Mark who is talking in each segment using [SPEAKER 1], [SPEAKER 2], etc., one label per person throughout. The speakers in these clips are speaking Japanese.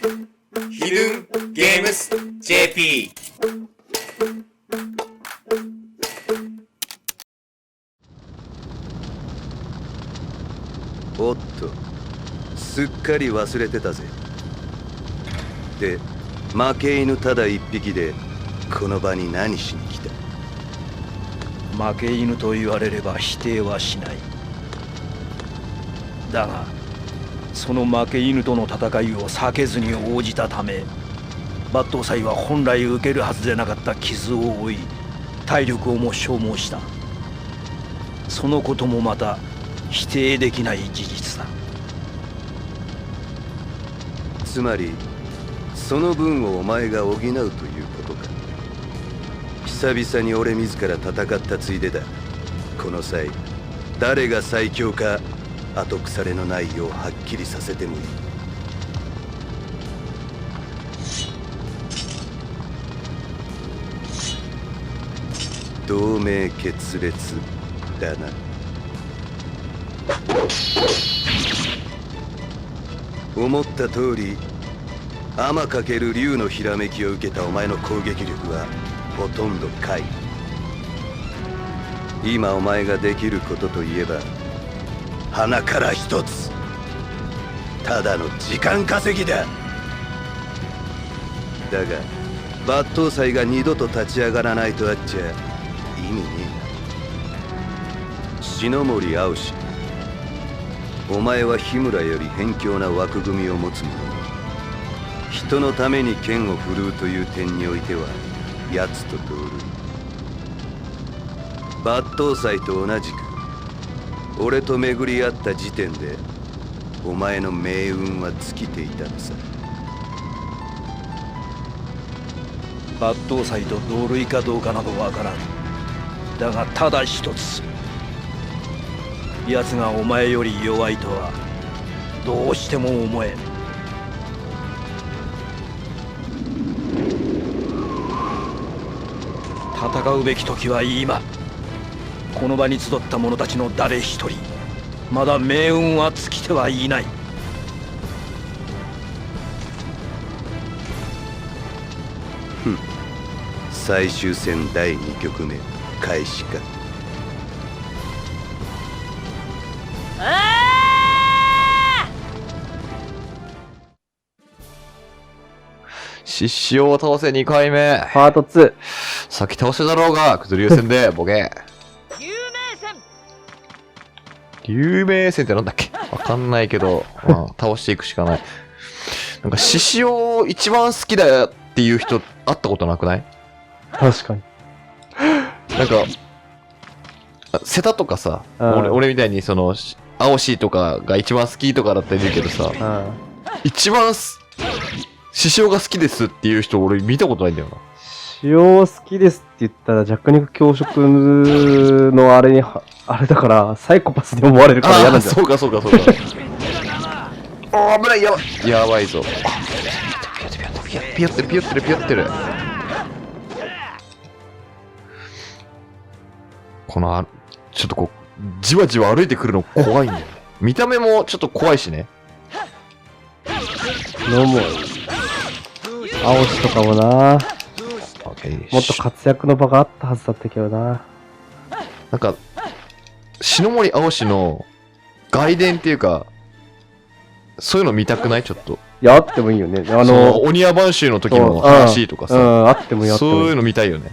[SPEAKER 1] ヒドゥンゲームス JP。
[SPEAKER 2] おっと、すっかり忘れてたぜ。で、負け犬ただ一匹でこの場に何しに来た？
[SPEAKER 3] 負け犬と言われれば否定はしない。だがその負け犬との戦いを避けずに応じたため、抜刀斎は本来受けるはずでなかった傷を負い、体力をも消耗した。そのこともまた否定できない事実だ。
[SPEAKER 2] つまりその分をお前が補うということか。久々に俺自ら戦ったついでだ。この際誰が最強か後腐れのないようはっきりさせてもいい。同盟決裂だな。思った通り天×竜のひらめきを受けたお前の攻撃力はほとんど皆無。今お前ができることといえば鼻から一つ、ただの時間稼ぎだ。だが抜刀斎が二度と立ち上がらないとあっちゃ意味ねえな。篠森蒼志、お前は緋村より偏狭な枠組みを持つ者。人のために剣を振るうという点においては奴と同類。抜刀斎と同じく俺と巡り合った時点でお前の命運は尽きていたのさ。
[SPEAKER 3] 抜刀斎と同類かどうかなどわからん。だがただ一つ、奴がお前より弱いとはどうしても思えん。戦うべき時は今。この場に集った者たちの誰一人まだ命運は尽きてはいない。
[SPEAKER 2] 最終戦第2局目開始か。
[SPEAKER 4] 獅子王を倒せ2回目。
[SPEAKER 5] パート2。
[SPEAKER 4] さっき倒せだろうが、クズ流戦でボケ。竜明戦ってなんだっけわかんないけど、倒していくしかない。なんか獅子王一番好きだよっていう人会ったことなくない？
[SPEAKER 5] 確かに。
[SPEAKER 4] なんか、瀬田とかさ、俺みたいにその、青しとかが一番好きとかだったら言うけどさ、一番獅子王が好きですっていう人俺見たことないんだよな。
[SPEAKER 5] 獅子王好きですって言ったら弱肉強食のあれに、あれだからサイコパスに思われるから嫌なんじゃない？
[SPEAKER 4] そうか。おー危ない、やばいぞ。ピヨってる。このちょっとこうじわじわ歩いてくるの怖いんだよね。見た目もちょっと怖いしね。
[SPEAKER 5] のも青しとかもな、もっと活躍の場があったはずだったけどな。
[SPEAKER 4] なんか篠森青志の外伝っていうかそういうの見たくない？ちょっと
[SPEAKER 5] いや、あってもいいよね。
[SPEAKER 4] 鬼屋播州の時の話とかさ、
[SPEAKER 5] あってもいい。
[SPEAKER 4] そういうの見たいよね。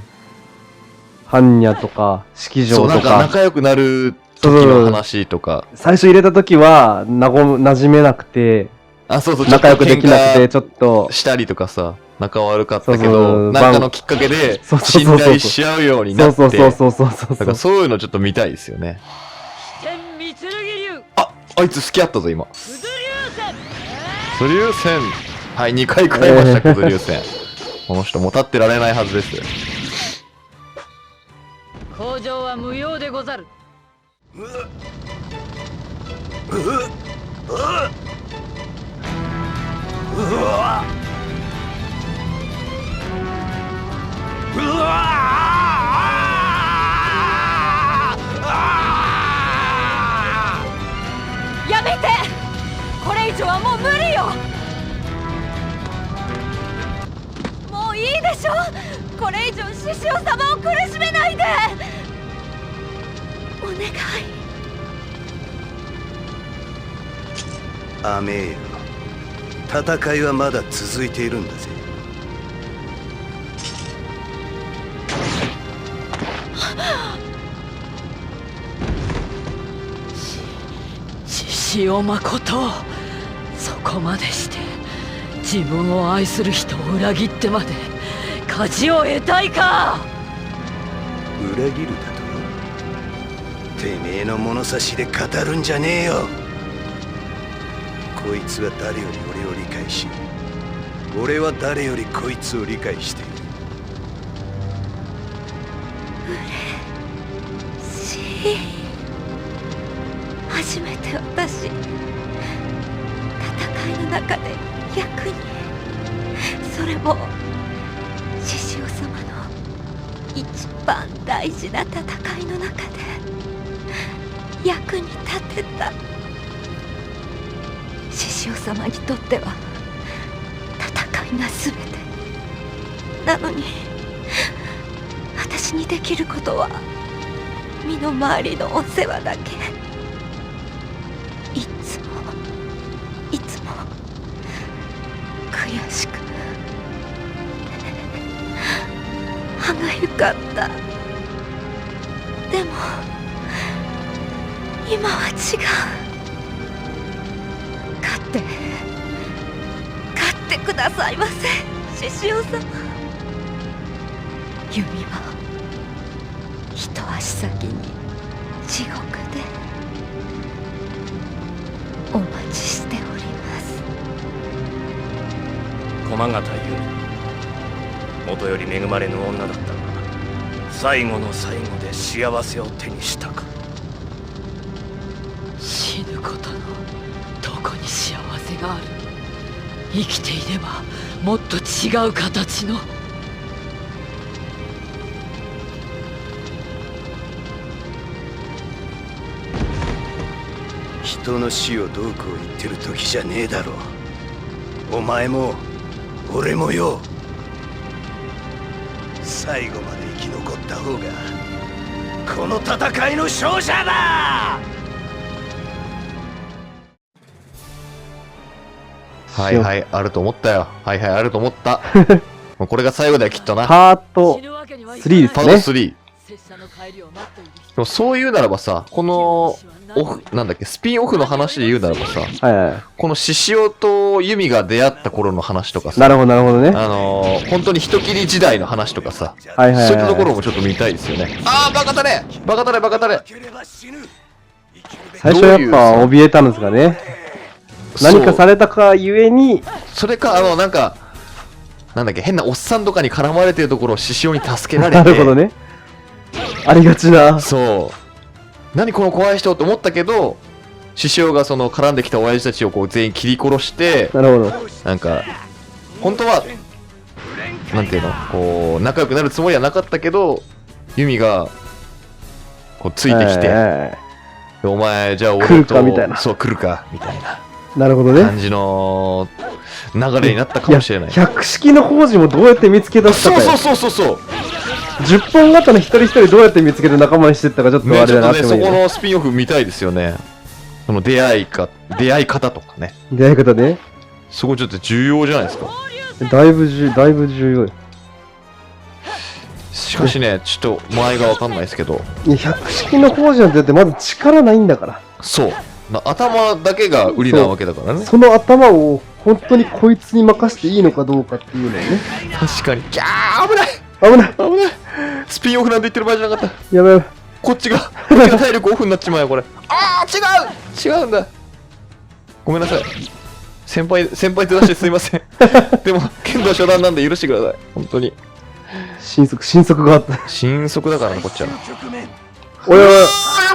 [SPEAKER 5] 般若とか式場とか、
[SPEAKER 4] なんか仲良くなる時の話とか、
[SPEAKER 5] 最初入れた時は馴染めなくて、仲良くできなくてちょっと
[SPEAKER 4] したりとかさ、仲悪かったけどなんかのきっかけで信頼し合うようになって、なんかそういうのちょっと見たいですよね。あいつ好きあったぞ今。クズ流戦。はい、2回食らいました、クズ流戦。この人も立ってられないはずです。
[SPEAKER 6] 工場は無用でござる。
[SPEAKER 7] やめて！これ以上はもう無理よ！これ以上獅子王様を苦しめないで。お願い。
[SPEAKER 2] アメーよ、戦いはまだ続いているんだぜ。
[SPEAKER 6] 獅子王まこと、そこまでして自分を愛する人を裏切ってまで勝ちを得たいか。
[SPEAKER 2] 裏切るだと？てめえの物差しで語るんじゃねえよ。こいつは誰より俺を理解し、俺は誰よりこいつを理解している。
[SPEAKER 7] 初めて私、戦いの中で役に、それも獅子王様の一番大事な戦いの中で役に立てた。獅子王様にとっては戦いが全てなのに、私にできることは身の回りのお世話だけ。いつも悔しく歯がゆかった。でも今は違う。勝ってくださいませ、獅子王様。弓は一足先に地獄でお待ちしております。
[SPEAKER 3] 駒形由美、元より恵まれぬ女だったが、最後の最後で幸せを手にしたか。
[SPEAKER 6] 死ぬことのどこに幸せがある。生きていればもっと違う形の。
[SPEAKER 2] 人の死をどうこう言ってる時じゃねえだろう。お前も俺もよ、最後まで生き残った方がこの戦いの勝者だ。
[SPEAKER 4] はいはい、あると思ったよ。はいはい、あると思った。もうこれが最後だよ、きっとな。
[SPEAKER 5] パート3です
[SPEAKER 4] パート
[SPEAKER 5] ね。
[SPEAKER 4] 3。でもそう言うならばさ、このなんだっけ、スピンオフの話で言うならばさ、
[SPEAKER 5] はいはい。
[SPEAKER 4] この獅子王とユミが出会った頃の話とかさ、
[SPEAKER 5] なるほど、なるほどね。
[SPEAKER 4] 本当に人斬り時代の話とかさ、
[SPEAKER 5] はいはいはい。
[SPEAKER 4] そういったところもちょっと見たいですよね。あー、バカタレバカタレバカタレ。
[SPEAKER 5] 最初やっぱ怯えたんですがね。何かされたかゆえに、
[SPEAKER 4] それか、なんか、なんだっけ、変なおっさんとかに絡まれてるところを獅子王に助けられて、
[SPEAKER 5] なるほどね。ありがちな。
[SPEAKER 4] そう。何この怖い人って思ったけど、獅子王がその絡んできた親父たちをこう全員切り殺して、
[SPEAKER 5] なるほど。
[SPEAKER 4] なんか、本当は、なんていうの、こう、仲良くなるつもりはなかったけど、ユミが、こう、ついてきて、お前、じゃあ俺と、
[SPEAKER 5] 来るかみたいな。
[SPEAKER 4] そう、来るか、みたいな。
[SPEAKER 5] なるほどね。
[SPEAKER 4] 感じの流れになったかもしれない。
[SPEAKER 5] 百式の宝珠もどうやって見つけ出したかよ。
[SPEAKER 4] そう。
[SPEAKER 5] 10本型の一人一人どうやって見つけて仲間にしていったかちょっとあれだなって思う、
[SPEAKER 4] そこのスピンオフ見たいですよね。その出会い方とかね。
[SPEAKER 5] 出会い方ね。
[SPEAKER 4] そこちょっと重要じゃないですか。
[SPEAKER 5] だいぶ重要よ。
[SPEAKER 4] しかしね、ちょっと前がわかんないですけど。
[SPEAKER 5] いや、百式の宝珠なんてだってまず力ないんだから。
[SPEAKER 4] そう。頭だけが売りなわけだからね。
[SPEAKER 5] その頭を本当にこいつに任せていいのかどうかっていうのをね。
[SPEAKER 4] 確かに。ギャー、危ない
[SPEAKER 5] 危ない
[SPEAKER 4] スピンオフなんて言ってる場合じゃなかった。
[SPEAKER 5] やばい。
[SPEAKER 4] こっちが体力オフになっちまうよ、これ。あー、違うんだ。ごめんなさい。先輩出してすいません。でも、剣道初段なんで許してください。本当に。
[SPEAKER 5] 新速があった。
[SPEAKER 4] 新速だからね、こっちは。
[SPEAKER 5] おやばい。
[SPEAKER 4] や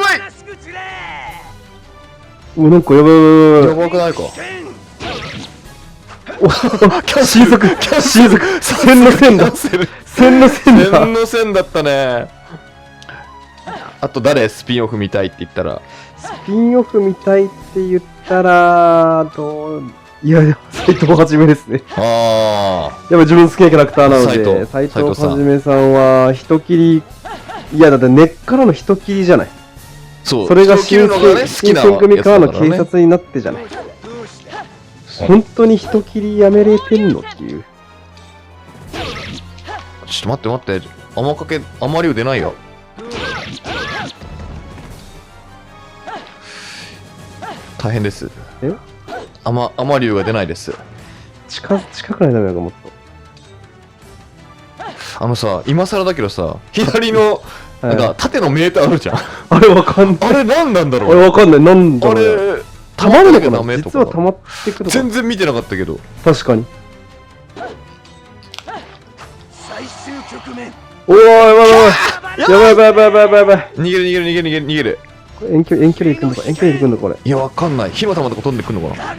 [SPEAKER 4] ばい
[SPEAKER 5] なんかやば
[SPEAKER 4] くないか。
[SPEAKER 5] 新速線の線だ。線の
[SPEAKER 4] 線だったね。あと誰スピンオフ見たいって言ったら。
[SPEAKER 5] スピンオフ見たいって言ったら、いや、でも斎藤はじめですね。
[SPEAKER 4] あ
[SPEAKER 5] やっぱ自分好きなキャラクターなので、斎藤はじめさんは人切り、いやだって根っからの人切りじゃない。
[SPEAKER 4] そう。
[SPEAKER 5] それが
[SPEAKER 4] 人を切るのがね、好き
[SPEAKER 5] 新
[SPEAKER 4] な
[SPEAKER 5] 選組からの
[SPEAKER 4] やつだからね
[SPEAKER 5] 警察になってじゃない。本当に人切りやめれてんのっていう。
[SPEAKER 4] ちょっと待って。あまり腕ないよ。大変です。
[SPEAKER 5] え
[SPEAKER 4] あまりが出ないです。
[SPEAKER 5] 近くないとダメだもっと。
[SPEAKER 4] あのさ、今更だけどさ、左の、なんか縦のメーターあるじゃん。
[SPEAKER 5] あれわかんない。
[SPEAKER 4] あれ何なんだろう。
[SPEAKER 5] 俺わかんない。なんだ
[SPEAKER 4] あ
[SPEAKER 5] ろうね。
[SPEAKER 4] れ、
[SPEAKER 5] 溜まるのか
[SPEAKER 4] ダ
[SPEAKER 5] な
[SPEAKER 4] メとか
[SPEAKER 5] 実は溜まってくるのか
[SPEAKER 4] 全然見てなかったけど。
[SPEAKER 5] 確かに。おーい、やばいやばい。
[SPEAKER 4] 逃げる。
[SPEAKER 5] これ遠距離行くのか遠距離行くのこれ。
[SPEAKER 4] いや、わかんない。火の玉とか飛んでくんのかな。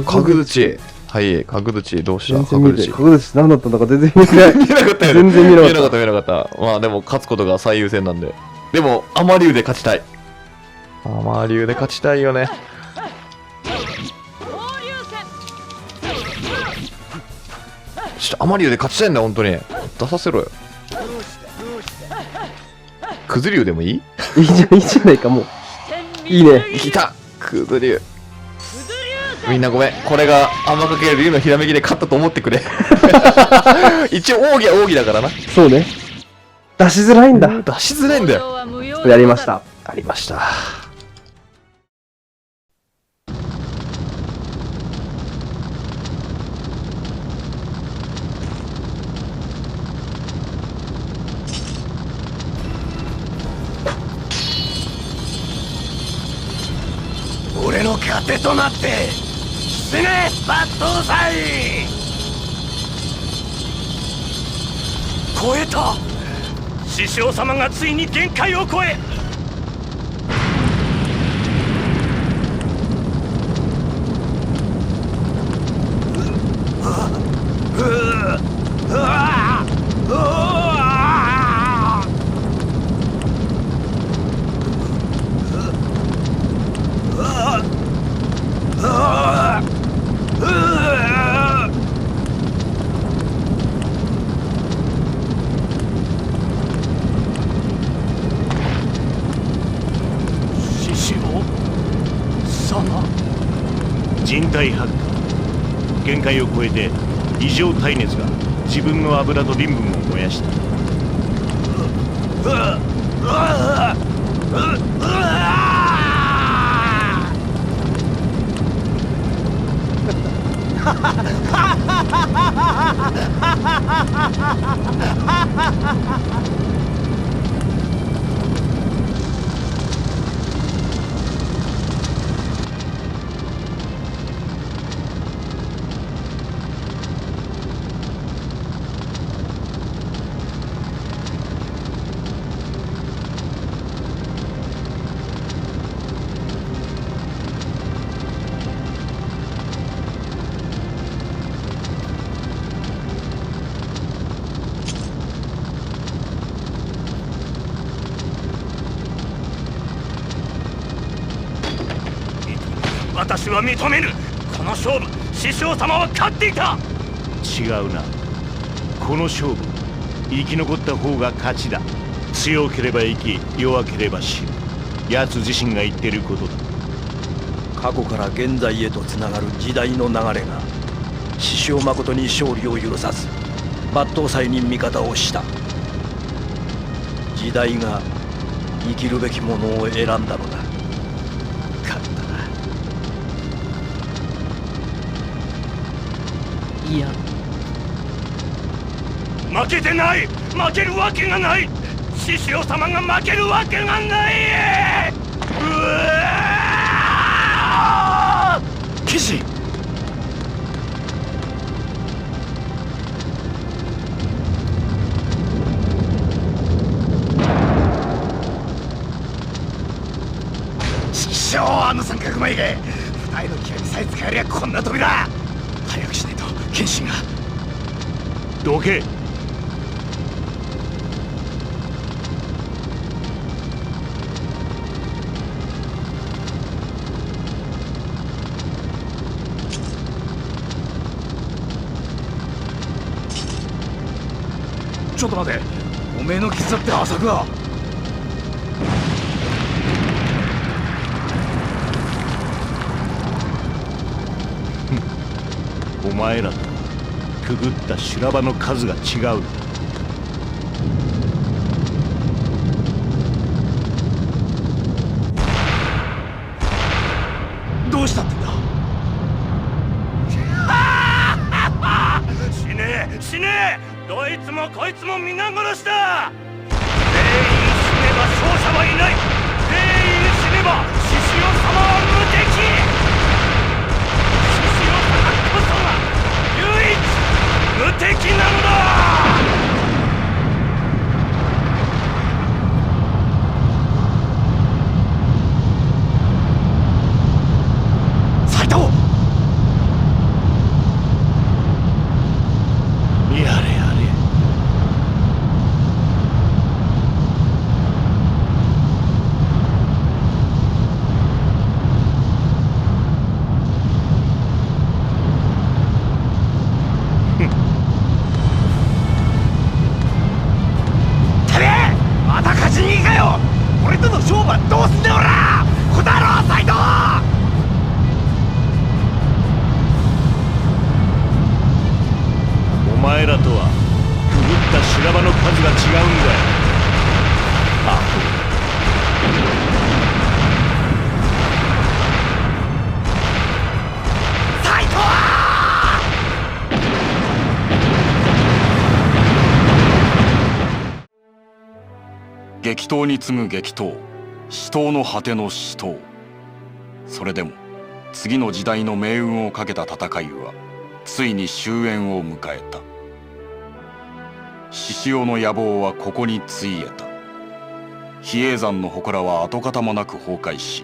[SPEAKER 5] か
[SPEAKER 4] 角土。はい、角土どうした
[SPEAKER 5] 全然見て。
[SPEAKER 4] 土。
[SPEAKER 5] 角土何だったんだか全然見てない。
[SPEAKER 4] 見えなかったよね。
[SPEAKER 5] 全然見えなかった
[SPEAKER 4] 見えなかった。まあでも勝つことが最優先なんで。でも、アマリュウで勝ちたい。アマリュウで勝ちたいよね。ちょっとアマリュウで勝ちたいんだ、本当に。出させろよ。クズリュウでもいい？
[SPEAKER 5] いいじゃないか、もう。いいね。
[SPEAKER 4] 来たクズリュウ。みんなごめん。これが天かける竜のひらめきで勝ったと思ってくれ。一応奥義は奥義だからな。
[SPEAKER 5] そうね。出しづらいんだ。
[SPEAKER 4] 出しづらいんだよ。
[SPEAKER 5] ちょっとやりました。
[SPEAKER 4] ありました。
[SPEAKER 1] 俺の糧となって死ね抜刀斎。超えた。師匠様がついに限界を超え。
[SPEAKER 8] 人体発火。限界を超えて異常体熱が自分の油とリン分を燃やした。私は認めぬ。この勝負、師匠様は勝っていた。違うな。この勝負、生き残った方が勝ちだ。強ければ生き、弱ければ死ぬ。奴自身が言ってることだ。
[SPEAKER 3] 過去から現在へとつながる時代の流れが獅子王誠に勝利を許さず抜刀斎に味方をした。時代が生きるべきものを選んだのだ。勝ったな。
[SPEAKER 6] いや、
[SPEAKER 8] 負けてない。負けるわけがない。獅子王様が負けるわけがない。うわー！騎士。
[SPEAKER 1] 師匠、あの三角眉毛二重の気合にさえ使えりゃこんな飛びだ。早くしないと剣心が。
[SPEAKER 8] どけ。
[SPEAKER 1] ちょっと待て、おめえの傷だって浅くは。
[SPEAKER 8] お前らとくぐった修羅場の数が違う。
[SPEAKER 1] どうしたってんだ。
[SPEAKER 8] 死ねえ死ねえ、どいつもこいつも皆殺しだ。全員死ねば勝者はいない。全員死ねば獅子王様は無敵。獅子王様こそが唯一無敵なのだ。
[SPEAKER 1] 斉藤、
[SPEAKER 8] やれやれ。
[SPEAKER 1] てめえまた勝ちにいかよ。俺との勝負はどうすんだよおら。こだろ斉藤。
[SPEAKER 8] お前らとはくぐった修羅場の数が違うんだよ。アホ。
[SPEAKER 1] 斉藤。
[SPEAKER 9] 激闘に次ぐ激闘、死闘の果ての死闘。それでも次の時代の命運をかけた戦いはついに終焉を迎えた。獅子王の野望はここについえた。比叡山の祠は跡形もなく崩壊し、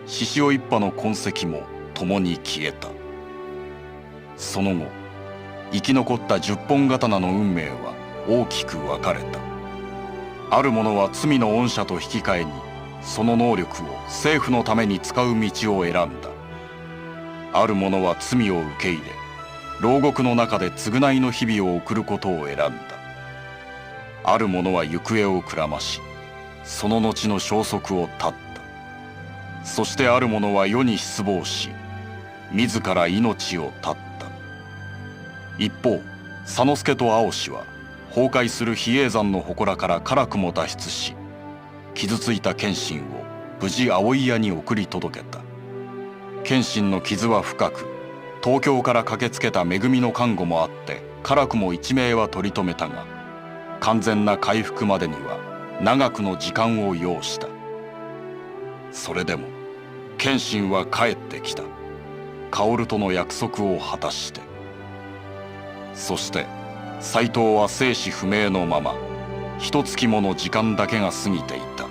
[SPEAKER 9] 獅子王一派の痕跡も共に消えた。その後生き残った10本刀の運命は大きく分かれた。ある者は罪の恩赦と引き換えにその能力を政府のために使う道を選んだ。ある者は罪を受け入れ、牢獄の中で償いの日々を送ることを選んだ。ある者は行方をくらまし、その後の消息を絶った。そしてある者は世に失望し、自ら命を絶った。一方、佐之助と青氏は崩壊する比叡山の祠から辛くも脱出し、傷ついた謙信を無事葵屋に送り届けた。謙信の傷は深く、東京から駆けつけた恵みの看護もあって辛くも一命は取り留めたが、完全な回復までには長くの時間を要した。それでも謙信は帰ってきた。薫との約束を果たして。そして斉藤は生死不明のまま、一月もの時間だけが過ぎていた。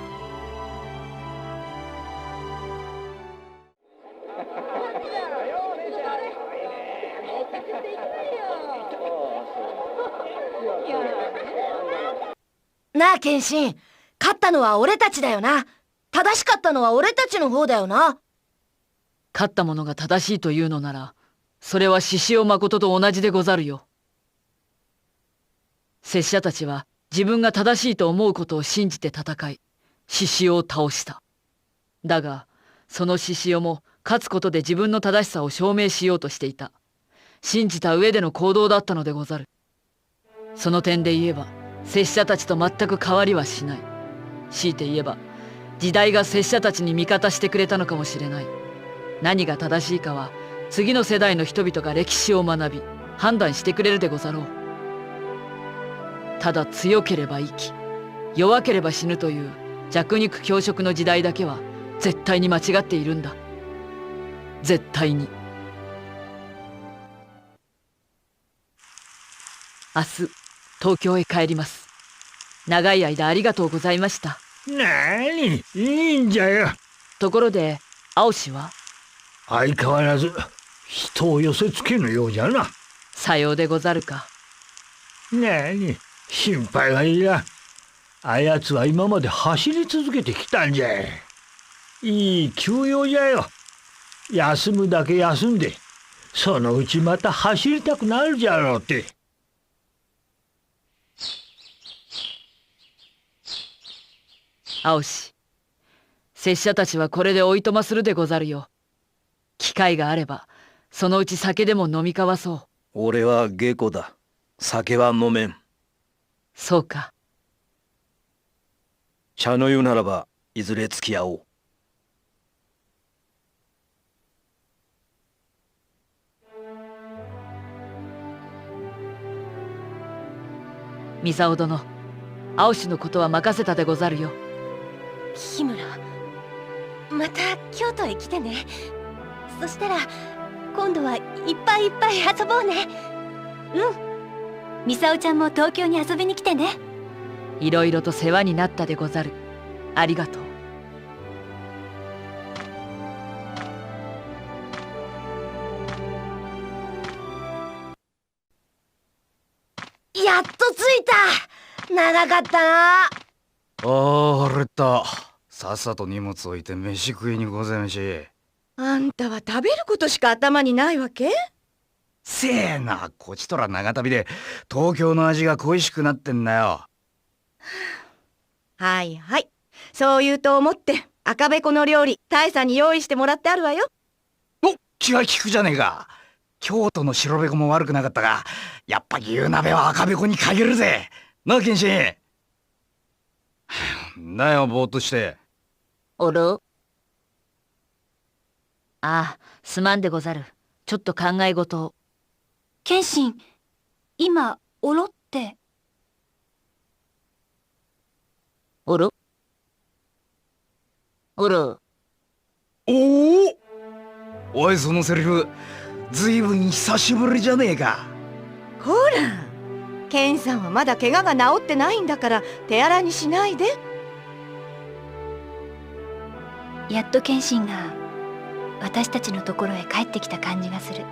[SPEAKER 10] なあ謙信、勝ったのは俺たちだよな。正しかったのは俺たちの方だよな。
[SPEAKER 6] 勝った者が正しいというのなら、それは獅子王誠と同じでござるよ。拙者たちは自分が正しいと思うことを信じて戦い、獅子王を倒した。だがその獅子王も勝つことで自分の正しさを証明しようとしていた。信じた上での行動だったのでござる。その点で言えば拙者たちと全く変わりはしない。強いて言えば時代が拙者たちに味方してくれたのかもしれない。何が正しいかは次の世代の人々が歴史を学び判断してくれるでござろう。ただ強ければ生き、弱ければ死ぬという弱肉強食の時代だけは絶対に間違っているんだ。絶対に。明日東京へ帰ります。長い間ありがとうございました。
[SPEAKER 11] なに、いいんじゃよ。
[SPEAKER 6] ところで青氏は？
[SPEAKER 11] 相変わらず人を寄せつけぬようじゃな。
[SPEAKER 6] さようでござるか。
[SPEAKER 11] なに、心配はいらん。あやつは今まで走り続けてきたんじゃ。いい休養じゃよ。休むだけ休んで、そのうちまた走りたくなるじゃろうって。
[SPEAKER 6] 青志、拙者たちはこれでおいとまするでござるよ。機会があればそのうち酒でも飲み交わそう。
[SPEAKER 3] 俺は下戸だ。酒は飲めん。
[SPEAKER 6] そうか。
[SPEAKER 3] 茶の湯ならばいずれ付き合おう。
[SPEAKER 6] ミサオ殿、青志のことは任せたでござるよ。
[SPEAKER 7] 日村、また京都へ来てね。そしたら今度はいっぱいいっぱい遊ぼうね。うん。ミサオちゃんも東京に遊びに来てね。
[SPEAKER 6] いろいろと世話になったでござる。ありがとう。
[SPEAKER 10] やっと着いた。長かったな。
[SPEAKER 1] ああ、腹減った。さっさと荷物置いて飯食いにございまし。
[SPEAKER 10] あんたは食べることしか頭にないわけ？
[SPEAKER 1] せえな、こちとら長旅で東京の味が恋しくなってんだよ。
[SPEAKER 10] はいはい。そう言うと思って赤べこの料理大佐に用意してもらってあるわよ。
[SPEAKER 1] お、気が利くじゃねえか。京都の白べこも悪くなかったが、やっぱ牛鍋は赤べこに限るぜ。なあ、謙信。だよ、ぼーっとして。
[SPEAKER 6] おろ？ああ、すまんでござる。ちょっと考え事を。
[SPEAKER 7] 謙信、今おろって。
[SPEAKER 6] おろ？おろ？
[SPEAKER 1] おお、おい、そのセリフずいぶん久しぶりじゃねえか。
[SPEAKER 10] ほら、ケンさんはまだ怪我が治ってないんだから手荒にしないで。
[SPEAKER 7] やっと謙信が私たちのところへ帰ってきた感じがする。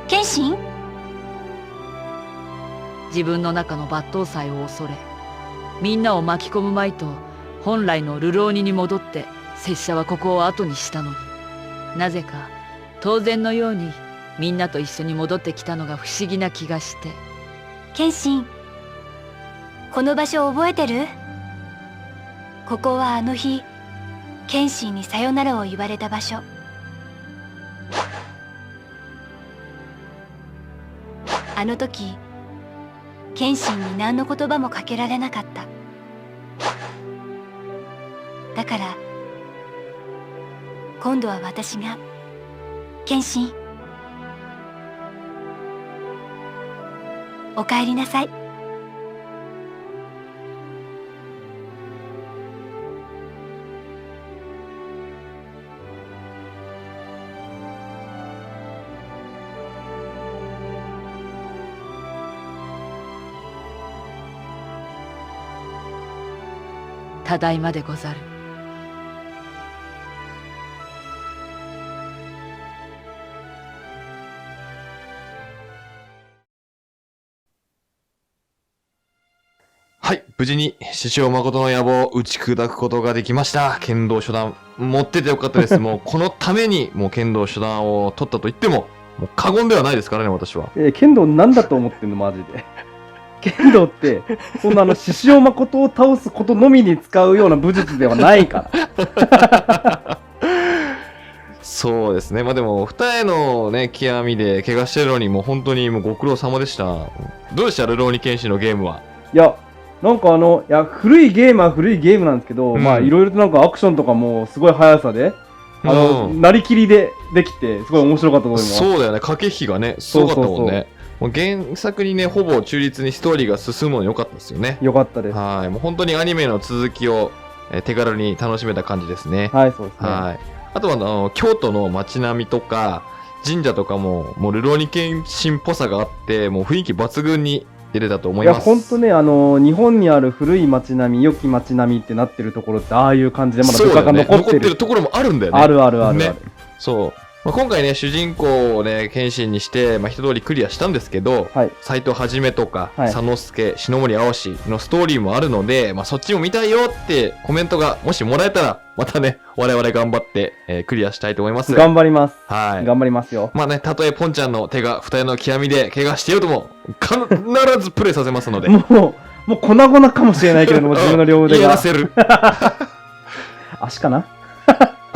[SPEAKER 7] 謙信？
[SPEAKER 6] 自分の中の抜刀斎を恐れ、みんなを巻き込むまいと本来の流浪人に戻って拙者はここを後にしたのに、なぜか当然のようにみんなと一緒に戻ってきたのが不思議な気がして。
[SPEAKER 7] 謙信、この場所覚えてる？ここはあの日謙信にさよならを言われた場所。あの時謙信に何の言葉もかけられなかった。だから今度は私が、謙信、お帰りなさい。
[SPEAKER 6] ただいまでござる。
[SPEAKER 4] はい、無事に獅子王誠の野望を打ち砕くことができました。剣道初段、持っててよかったです。もうこのためにもう剣道初段を取ったと言っても、もう過言ではないですからね、私は。
[SPEAKER 5] 剣道なんだと思ってんの、マジで。剣道って、そんな獅子王誠を倒すことのみに使うような武術ではないから。
[SPEAKER 4] そうですね。まあでも、二重のね、極みで怪我してるのに、もう本当にもうご苦労様でした。どうでした、ルローニケンシンのゲームは。
[SPEAKER 5] いや、なんか古いゲームは古いゲームなんですけど、まあいろいろとなんかアクションとかもすごい速さで、なりきりでできて、すごい面白かったと思います。
[SPEAKER 4] そうだよね、駆け引きがね、すごかったもんね。もう原作にね、ほぼ中立にストーリーが進むの良かったですよね。
[SPEAKER 5] 良かったです。
[SPEAKER 4] はい、もう本当にアニメの続きを、手軽に楽しめた感じですね。
[SPEAKER 5] はい、そうですね。
[SPEAKER 4] はい。あとは京都の街並みとか神社とかも、もうルローニケンシンっぽさがあって、もう雰囲気抜群に出れたと思います。
[SPEAKER 5] いや、ほんとね、日本にある古い街並み、良き街並みってなってるところって、ああいう感じでまだ部下が残ってる。
[SPEAKER 4] 残ってるところもあるんだよね。
[SPEAKER 5] あるあるあるある。
[SPEAKER 4] ね、そう。まあ、今回ね、主人公をね、謙信にして、まあ、一通りクリアしたんですけど、
[SPEAKER 5] はい。
[SPEAKER 4] 斎藤はじめとか、
[SPEAKER 5] はい
[SPEAKER 4] 佐之助、篠森青志のストーリーもあるので、まあ、そっちも見たいよってコメントがもしもらえたら、またね、我々頑張って、クリアしたいと思います。
[SPEAKER 5] 頑張ります。
[SPEAKER 4] はい。
[SPEAKER 5] 頑張りますよ。
[SPEAKER 4] まあね、たとえポンちゃんの手が二重の極みで怪我してようとも、必ずプレイさせますので。
[SPEAKER 5] もう粉々かもしれないけれども、自分の両腕が。
[SPEAKER 4] やらせる。
[SPEAKER 5] 足かな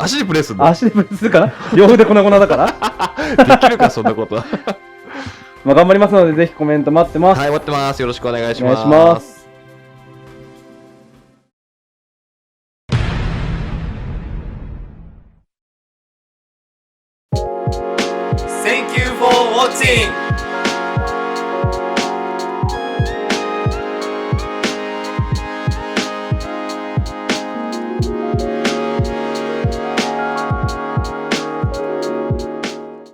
[SPEAKER 4] 足でプレイするの
[SPEAKER 5] 足でプレイするかな両腕粉々だから
[SPEAKER 4] できるか、そんなことは。
[SPEAKER 5] まあ頑張りますので、ぜひコメント待ってます。
[SPEAKER 4] はい、待ってます。よろしくお願いします。
[SPEAKER 5] お願いします。
[SPEAKER 12] Thank you for watching!